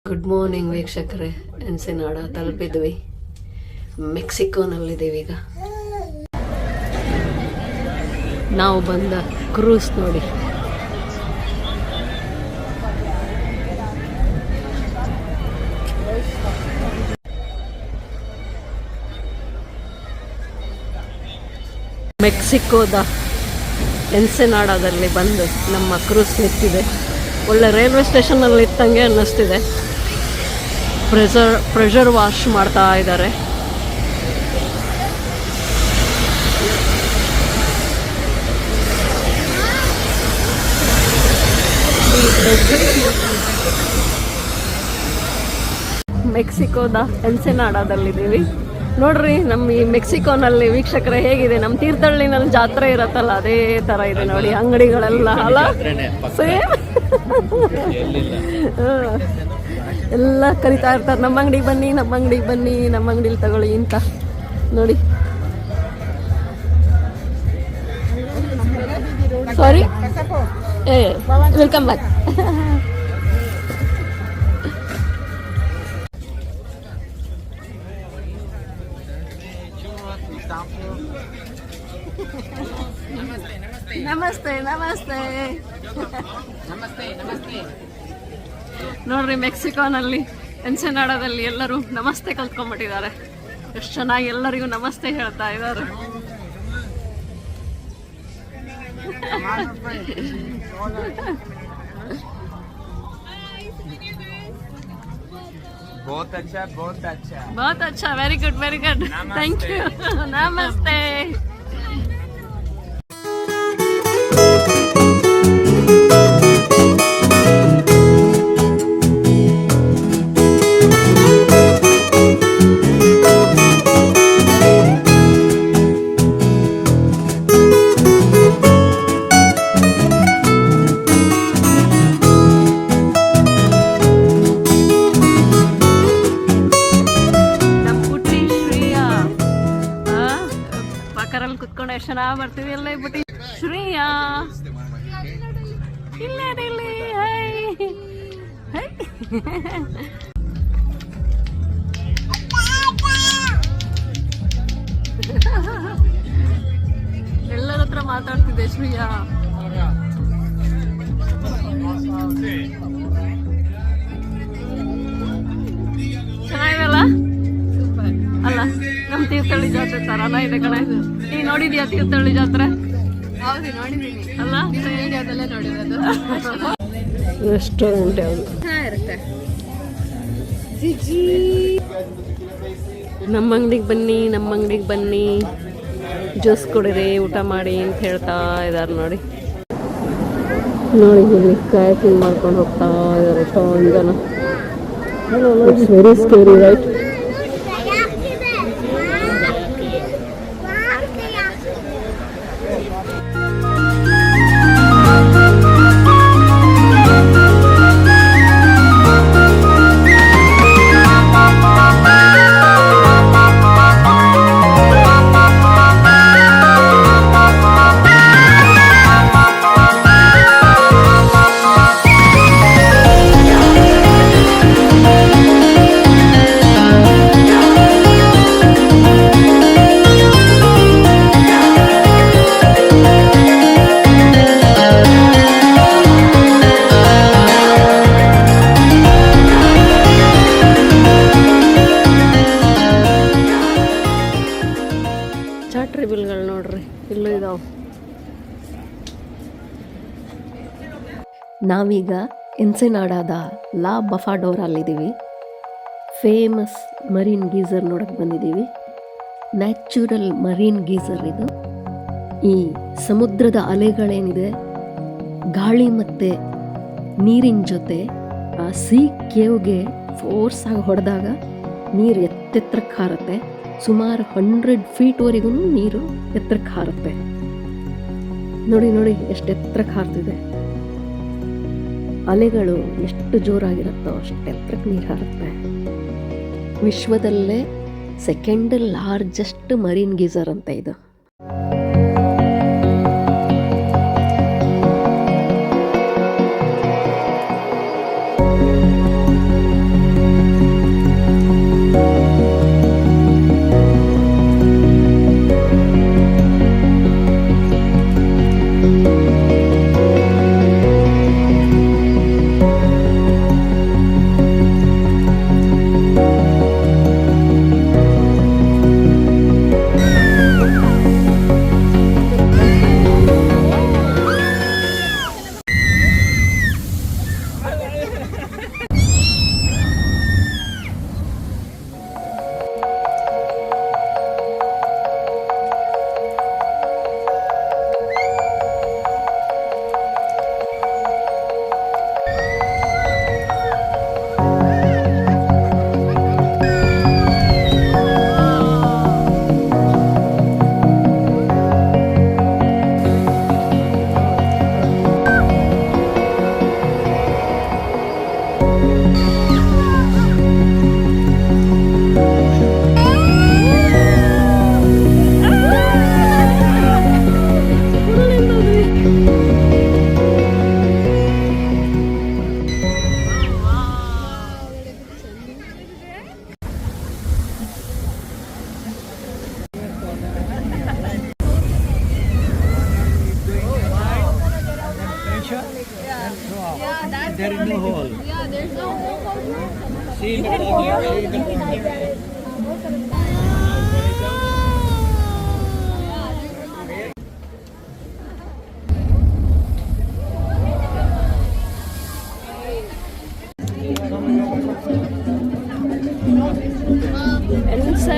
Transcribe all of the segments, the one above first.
Good morning ವೀಕ್ಷಕರೇ, ಎನ್ಸಿನಾಡ ತಲುಪಿದ್ವಿ. ಮೆಕ್ಸಿಕೋನಲ್ಲಿದ್ದೀವಿ ಈಗ. ನಾವು ಬಂದ ಕ್ರೂಸ್ ನೋಡಿ. ಮೆಕ್ಸಿಕೋದ ಎನ್ಸಿನಾಡಾದಲ್ಲಿ ಬಂದು ನಮ್ಮ ಕ್ರೂಸ್ ನಿಂತಿದೆ. ಒಳ್ಳೆ ರೈಲ್ವೆ ಸ್ಟೇಷನಲ್ಲಿ ಇತ್ತಂಗೆ ಅನ್ನಿಸ್ತಿದೆ. ಪ್ರೆಷರ್ ವಾಶ್ ಮಾಡ್ತಾ ಇದ್ದಾರೆ. ಮೆಕ್ಸಿಕೋದ ಎನ್ಸಿನಾಡಾದಲ್ಲಿದ್ದೀವಿ. ನೋಡ್ರಿ, ನಮ್ಮ ಈ ಮೆಕ್ಸಿಕೋನಲ್ಲಿ ವೀಕ್ಷಕರೇ ಹೇಗಿದೆ. ನಮ್ಮ ತೀರ್ಥಹಳ್ಳಿನಲ್ಲಿ ಜಾತ್ರೆ ಇರತ್ತಲ್ಲ, ಅದೇ ಥರ ಇದೆ ನೋಡಿ. ಅಂಗಡಿಗಳೆಲ್ಲ ಅಲ್ಲ ಸೇಮ್ ಎಲ್ಲ ಕರಿತಾ ಇರ್ತಾರೆ, ನಮ್ಮ ಅಂಗಡಿಗೆ ಬನ್ನಿ, ನಮ್ಮ ಅಂಗಡಿಗೆ ಬನ್ನಿ, ನಮ್ಮ ಅಂಗಡಿಲಿ ತಗೊಳ್ಳಿ ಅಂತ ನೋಡಿ. ಸಾರಿ, ವೆಲ್ಕಮ್ ಬ್ಯಾಕ್. ನಮಸ್ತೆ ನಮಸ್ತೆ ನೋಡ್ರಿ, ಮೆಕ್ಸಿಕೋನಲ್ಲಿ ಎನ್ಸಿನಾಡಾದಲ್ಲಿ ಎಲ್ಲರೂ ನಮಸ್ತೆ ಕಲ್ತ್ಕೊಂಡ್ಬಿಟ್ಟಿದ್ದಾರೆ. ಎಷ್ಟು ಚೆನ್ನಾಗಿ ಎಲ್ಲರಿಗೂ ನಮಸ್ತೆ ಹೇಳ್ತಾ ಇದ್ದಾರೆ. बहुत अच्छा, वेरी गुड, थैंक यू. नमस्ते. ಕುತ್ಕೊಂಡು ಎಷ್ಟು ಚೆನ್ನಾಗಿ ಬರ್ತೀವಿ. ಎಲ್ಲ ಬಿಟ್ಟು ಶ್ರೇಯಾ ಇಲ್ಲೇ ಎಲ್ಲರ ಹತ್ರ ಮಾತಾಡ್ತಿದ್ದೆ ಶ್ರೇಯಾ. ಚೆನ್ನಾಗಿದಲ್ಲ ಅಲ್ಲ? ನಮ್ಮ ತೀರ್ಥಹಳ್ಳಿ ಜಾತ್ರೆ ತರಾನ ಇದೆ ಕಣೆ. ನೀ ನೋಡಿದ್ಯಾ ತೀರ್ಥಹಳ್ಳಿ ಜಾತ್ರೆ? ಹೌದು, ನೋಡಿದ್ದೀನಿ ಅಲ್ಲ? ಅದೆಲ್ಲ ನೋಡಿರೋದು. ರೆಸ್ಟೋರೆಂಟ್ ಯಾವುದು ಚೆನ್ನಾಗಿರುತ್ತೆ. ನಮ್ಮ ಅಂಗಡಿಗೆ ಬನ್ನಿ, ನಮ್ಮ ಅಂಗಡಿಗೆ ಬನ್ನಿ, ಜ್ಯೂಸ್ ಕುಡಿರಿ, ಊಟ ಮಾಡಿ ಅಂತ ಹೇಳ್ತಾ ಇದ್ದಾರೆ ನೋಡಿ. ನೋಡಿ, ಇಲ್ಲಿ ಕಾಯಕಿಂಗ್ ಮಾಡ್ಕೊಂಡು ಹೋಗ್ತಾ ಇದ್ದಾರೆ ಎಷ್ಟೊಂದು ಜನ. It's very scary, right? ಚಾಟ್ರಿ ಬಿಲ್ಗಳು ನೋಡ್ರಿ, ಇಲ್ಲೂ ಇದಾವೆ. ನಾವೀಗ ಎನ್ಸಿನಾಡಾದ ಲಾ ಬಫಾಡೋರಲ್ಲಿದ್ದೀವಿ. ಫೇಮಸ್ ಮರೀನ್ ಗೀಸರ್ ನೋಡಕ್ಕೆ ಬಂದಿದ್ದೀವಿ. ನ್ಯಾಚುರಲ್ ಮರೀನ್ ಗೀಸರ್ ಇದು. ಈ ಸಮುದ್ರದ ಅಲೆಗಳೇನಿದೆ, ಗಾಳಿ ಮತ್ತು ನೀರಿನ ಜೊತೆ ಆ ಸೀ ಕೇವ್ಗೆ ಫೋರ್ಸ್ ಆಗಿ ಹೊಡೆದಾಗ ನೀರು ಎತ್ತೆತ್ತರಕ್ಕೆ ಹಾರುತ್ತೆ. ಸುಮಾರು 100 ಫೀಟ್ವರೆಗೂ ನೀರು ಎತ್ತರಕ್ಕೆ ಹಾರುತ್ತೆ. ನೋಡಿ ನೋಡಿ, ಎಷ್ಟು ಎತ್ತರಕ್ಕೆ ಹಾರ್ತಿದೆ. ಅಲೆಗಳು ಎಷ್ಟು ಜೋರಾಗಿರುತ್ತೋ ಅಷ್ಟು ಎತ್ತರಕ್ಕೆ ನೀರು ಹಾರುತ್ತೆ. ವಿಶ್ವದಲ್ಲೇ ಸೆಕೆಂಡ್ ಲಾರ್ಜೆಸ್ಟ್ ಮರೀನ್ ಗೀಸರ್ ಅಂತ ಇದು.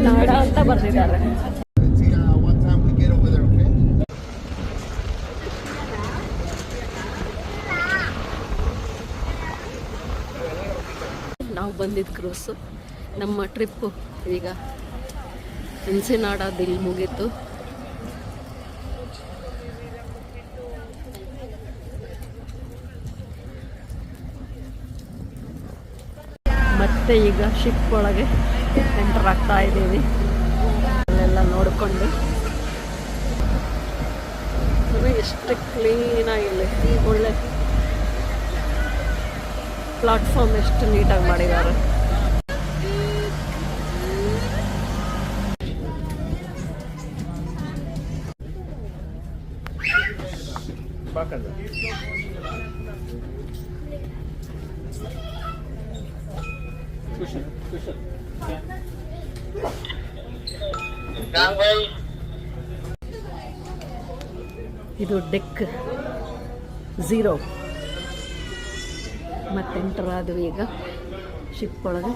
ನಾಡ ಅಂತ ಬರ್ತಿದ್ದಾರೆ. ನಾವು ಬಂದಿದ್ದ ಕ್ರೂಸು, ನಮ್ಮ ಟ್ರಿಪ್ಪು ಈಗ ಎನ್ಸಿನಾಡದಲ್ಲಿ ಮುಗೀತು. ಮತ್ತೆ ಈಗ ಶಿಪ್ ಒಳಗೆ ಎಂಟರ್ ಆಗ್ತಾ ಇದ್ದೀವಿ. ಅಲ್ಲೆಲ್ಲ ನೋಡಿಕೊಂಡು ಎಷ್ಟು ಕ್ಲೀನಾಗಿಲ್ಲ, ಒಳ್ಳೆ ಪ್ಲಾಟ್ಫಾರ್ಮ್ ಎಷ್ಟು ನೀಟಾಗಿ ಮಾಡಿದ್ದಾರೆ. ಇದು ಡೆಕ್ 0 ಮತ್ತೆ ಎಂಟರ್ ಆದ್ವಿ ಈಗ ಶಿಪ್ ಒಳಗೆ.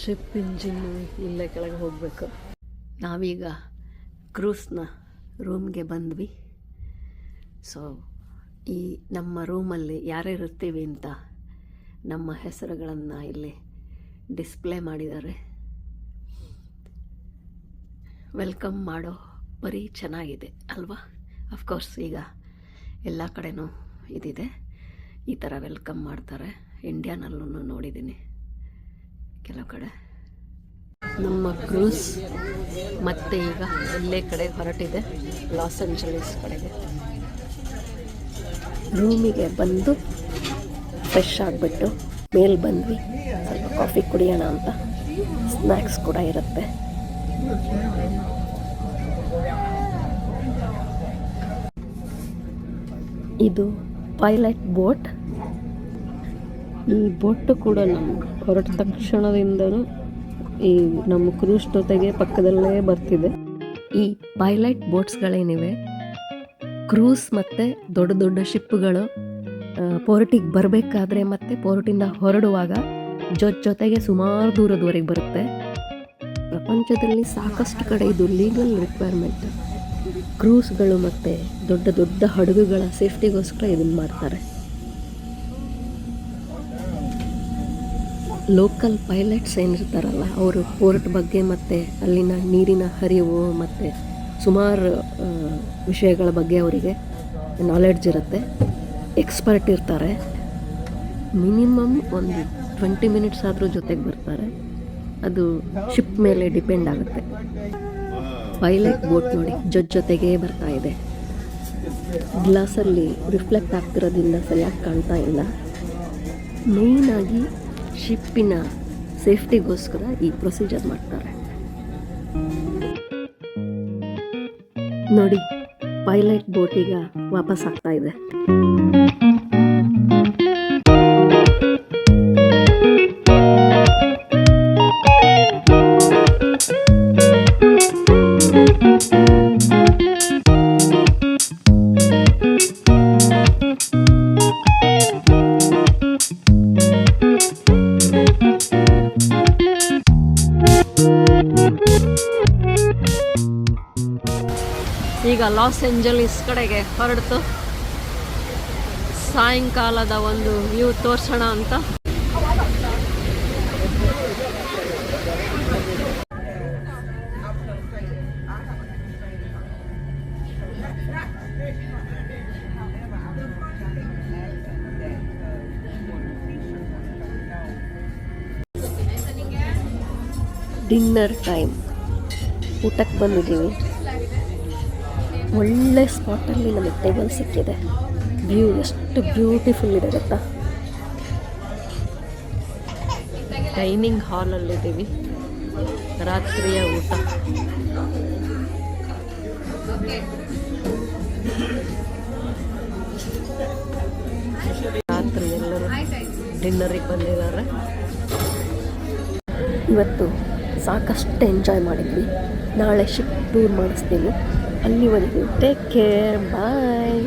ಶಿಪ್ ಇಂಜಿನ್ ಇಲ್ಲೇ ಕೆಳಗೆ ಹೋಗಬೇಕು. ನಾವೀಗ ಕ್ರೂಸ್ನ ರೂಮ್ಗೆ ಬಂದ್ವಿ. ಸೊ ಈ ನಮ್ಮ ರೂಮಲ್ಲಿ ಯಾರ್ಯಾರು ಇರ್ತೀವಿ ಅಂತ ನಮ್ಮ ಹೆಸರುಗಳನ್ನು ಇಲ್ಲಿ ಡಿಸ್ಪ್ಲೇ ಮಾಡಿದ್ದಾರೆ. ವೆಲ್ಕಮ್ ಮಾಡೋ ಬರೀ ಚೆನ್ನಾಗಿದೆ ಅಲ್ವಾ? ಅಫ್ಕೋರ್ಸ್ ಈಗ ಎಲ್ಲ ಕಡೆನೂ ಇದಿದೆ, ಈ ಥರ ವೆಲ್ಕಮ್ ಮಾಡ್ತಾರೆ. ಇಂಡಿಯಾನಲ್ಲೂ ನೋಡಿದ್ದೀನಿ ಕೆಲವು ಕಡೆ. ನಮ್ಮ ಕ್ರೂಸ್ ಮತ್ತೆ ಈಗ ಎಲ್ಲೇ ಕಡೆ ಹೊರಟಿದೆ, ಲಾಸ್ ಏಂಜಲೀಸ್ ಕಡೆಗೆ. ರೂಮಿಗೆ ಬಂದು ಫ್ರೆಶ್ ಆಗಿಬಿಟ್ಟು ಮೇಲೆ ಬಂದ್ವಿ. ಸ್ವಲ್ಪ ಕಾಫಿ ಕುಡಿಯೋಣ ಅಂತ. ಸ್ನ್ಯಾಕ್ಸ್ ಕೂಡ ಇರುತ್ತೆ. ಇದು ಪೈಲಟ್ ಬೋಟ್. ಈ ಬೋಟು ಕೂಡ ನಮ್ಗೆ ಹೊರಟ ತಕ್ಷಣದಿಂದಲೂ ಈ ನಮ್ಮ ಕ್ರೂಸ್ ಜೊತೆಗೆ ಪಕ್ಕದಲ್ಲೇ ಬರ್ತಿದೆ. ಈ ಪೈಲಟ್ ಬೋಟ್ಸ್ಗಳೇನಿವೆ, ಕ್ರೂಸ್ ಮತ್ತು ದೊಡ್ಡ ದೊಡ್ಡ ಶಿಪ್ಗಳು ಪೋರ್ಟಿಗೆ ಬರಬೇಕಾದ್ರೆ ಮತ್ತು ಪೋರ್ಟಿಂದ ಹೊರಡುವಾಗ ಜೊತೆಗೆ ಸುಮಾರು ದೂರದವರೆಗೆ ಬರುತ್ತೆ. ಪ್ರಪಂಚದಲ್ಲಿ ಸಾಕಷ್ಟು ಕಡೆ ಇದು ಲೀಗಲ್ ರಿಕ್ವೈರ್ಮೆಂಟ್. ಕ್ರೂಸ್ಗಳು ಮತ್ತು ದೊಡ್ಡ ದೊಡ್ಡ ಹಡಗುಗಳ ಸೇಫ್ಟಿಗೋಸ್ಕರ ಇದನ್ನು ಮಾಡ್ತಾರೆ. ಲೋಕಲ್ ಪೈಲಟ್ಸ್ ಏನಿರ್ತಾರಲ್ಲ, ಅವರು ಪೋರ್ಟ್ ಬಗ್ಗೆ ಮತ್ತು ಅಲ್ಲಿನ ನೀರಿನ ಹರಿವು ಮತ್ತು ಸುಮಾರು ವಿಷಯಗಳ ಬಗ್ಗೆ ಅವರಿಗೆ ನಾಲೆಡ್ಜ್ ಇರುತ್ತೆ, ಎಕ್ಸ್ಪರ್ಟ್ ಇರ್ತಾರೆ. ಮಿನಿಮಮ್ ಒಂದು 20 ಮಿನಿಟ್ಸ್ ಆದರೂ ಜೊತೆಗೆ ಬರ್ತಾರೆ. ಅದು ಶಿಪ್ ಮೇಲೆ ಡಿಪೆಂಡ್ ಆಗುತ್ತೆ. ಪೈಲಟ್ ಬೋಟ್ ನೋಡಿ ಜೊತೆಗೇ ಬರ್ತಾ ಇದೆ. ಗ್ಲಾಸಲ್ಲಿ ರಿಫ್ಲೆಕ್ಟ್ ಆಗ್ತಿರೋದ್ರಿಂದ ಸರಿಯಾಗಿ ಕಾಣ್ತಾ ಇಲ್ಲ. ಮೇಯ್ನಾಗಿ ಶಿಪ್ಪಿನ ಸೇಫ್ಟಿಗೋಸ್ಕರ ಈ ಪ್ರೊಸೀಜರ್ ಮಾಡ್ತಾರೆ. ನೋಡಿ, ಪೈಲಟ್ ಬೋಟ್ ಈಗ ವಾಪಸ್ ಆಗ್ತಾ ಇದೆ. ಈಗ ಲಾಸ್ ಏಂಜಲೀಸ್ ಕಡೆಗೆ ಹೊರಡ್ತು. ಸಾಯಂಕಾಲದ ಒಂದು ವ್ಯೂ ತೋರಿಸೋಣ ಅಂತ. ಡಿನ್ನರ್ ಟೈಮ್, ಊಟಕ್ಕೆ ಬಂದಿದ್ದೀವಿ. ಒಳ್ಳೆ ಸ್ಪಾಟಲ್ಲಿ ನಮಗೆ ಟೇಬಲ್ ಸಿಕ್ಕಿದೆ. ವ್ಯೂ ಎಷ್ಟು ಬ್ಯೂಟಿಫುಲ್ ಇದೆ ಗೊತ್ತಾ. ಡೈನಿಂಗ್ ಹಾಲಲ್ಲಿದ್ದೀವಿ. ರಾತ್ರಿಯ ಊಟ. ರಾತ್ರಿ ಎಲ್ಲರೂ ಡಿನ್ನರಿಗೆ ಬಂದಿದ್ದಾರೆ. ಇವತ್ತು ಸಾಕಷ್ಟು ಎಂಜಾಯ್ ಮಾಡಿದ್ವಿ. ನಾಳೆ ಶಿಪ್ ಟೂರ್ ಮಾಡಿಸ್ತೀನಿ. ಅಲ್ಲಿವರೆಗೂ ಟೇಕ್ ಕೇರ್, ಬಾಯ್.